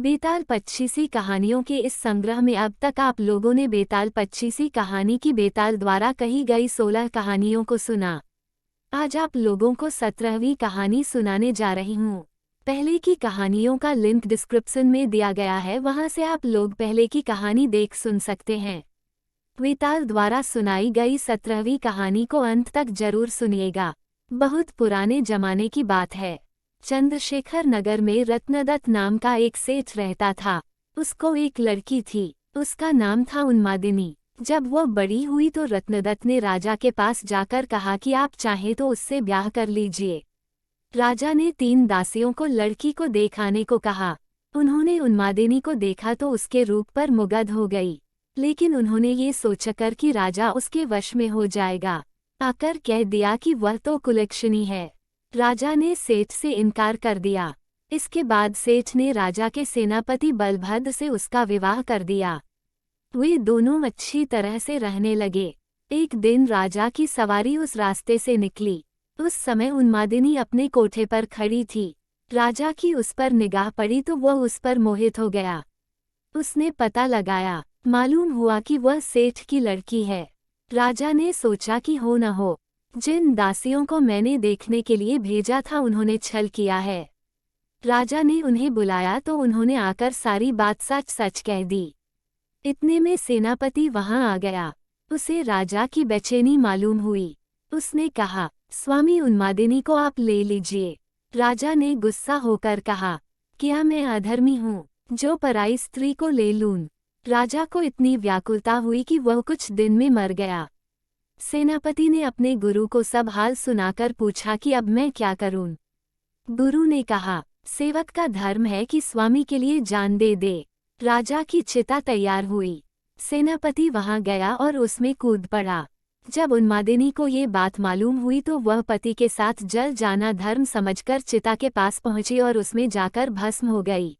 बेताल पच्चीसी कहानियों के इस संग्रह में अब तक आप लोगों ने बेताल पच्चीसी कहानी की बेताल द्वारा कही गई 16 कहानियों को सुना। आज आप लोगों को 17वीं कहानी सुनाने जा रही हूँ। पहले की कहानियों का लिंक डिस्क्रिप्शन में दिया गया है, वहां से आप लोग पहले की कहानी देख सुन सकते हैं। बेताल द्वारा सुनाई गई 17वीं कहानी को अंत तक जरूर सुनिएगा। बहुत पुराने जमाने की बात है। चंद्रशेखर नगर में रत्नदत्त नाम का एक सेठ रहता था। उसको एक लड़की थी, उसका नाम था उन्मादिनी। जब वह बड़ी हुई तो रत्नदत्त ने राजा के पास जाकर कहा कि आप चाहें तो उससे ब्याह कर लीजिए। राजा ने 3 दासियों को लड़की को दिखाने को कहा। उन्होंने उन्मादिनी को देखा तो उसके रूप पर मुग्ध हो गई, लेकिन उन्होंने ये सोचकर कि राजा उसके वश में हो जाएगा, आकर कह दिया कि वह तो कुलक्षणी है। राजा ने सेठ से इनकार कर दिया। इसके बाद सेठ ने राजा के सेनापति बलभद्र से उसका विवाह कर दिया। वे दोनों अच्छी तरह से रहने लगे। एक दिन राजा की सवारी उस रास्ते से निकली। उस समय उन्मादिनी अपने कोठे पर खड़ी थी। राजा की उस पर निगाह पड़ी तो वह उस पर मोहित हो गया। उसने पता लगाया, मालूम हुआ कि वह सेठ की लड़की है। राजा ने सोचा कि हो न हो, जिन दासियों को मैंने देखने के लिए भेजा था उन्होंने छल किया है। राजा ने उन्हें बुलाया तो उन्होंने आकर सारी बात सच सच कह दी। इतने में सेनापति वहां आ गया। उसे राजा की बेचैनी मालूम हुई। उसने कहा, स्वामी उन्मादिनी को आप ले लीजिए। राजा ने गुस्सा होकर कहा, क्या मैं अधर्मी हूँ जो पराई स्त्री को ले लूं? राजा को इतनी व्याकुलता हुई कि वह कुछ दिन में मर गया। सेनापति ने अपने गुरु को सब हाल सुनाकर पूछा कि अब मैं क्या करूं? गुरु ने कहा, सेवक का धर्म है कि स्वामी के लिए जान दे दे। राजा की चिता तैयार हुई। सेनापति वहां गया और उसमें कूद पड़ा। जब उन्मादिनी को ये बात मालूम हुई तो वह पति के साथ जल जाना धर्म समझकर चिता के पास पहुंची और उसमें जाकर भस्म हो गई।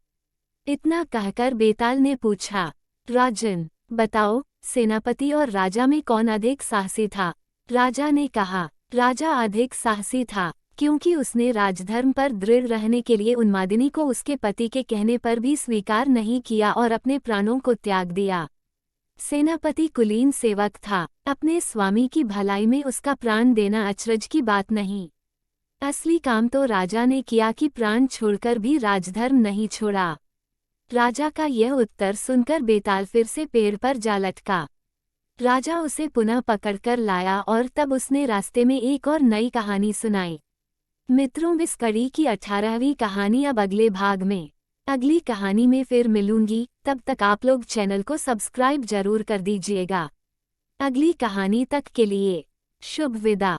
इतना कहकर बेताल ने पूछा, राजन बताओ, सेनापति और राजा में कौन अधिक साहसी था? राजा ने कहा, राजा अधिक साहसी था, क्योंकि उसने राजधर्म पर दृढ़ रहने के लिए उन्मादिनी को उसके पति के कहने पर भी स्वीकार नहीं किया और अपने प्राणों को त्याग दिया। सेनापति कुलीन सेवक था, अपने स्वामी की भलाई में उसका प्राण देना अचरज की बात नहीं। असली काम तो राजा ने किया कि प्राण छोड़कर भी राजधर्म नहीं छोड़ा। राजा का यह उत्तर सुनकर बेताल फिर से पेड़ पर जा लटका। राजा उसे पुनः पकड़कर लाया और तब उसने रास्ते में एक और नई कहानी सुनाई। मित्रों, इस कड़ी की 18वीं कहानी अब अगले भाग में। अगली कहानी में फिर मिलूंगी, तब तक आप लोग चैनल को सब्सक्राइब जरूर कर दीजिएगा। अगली कहानी तक के लिए शुभ विदा।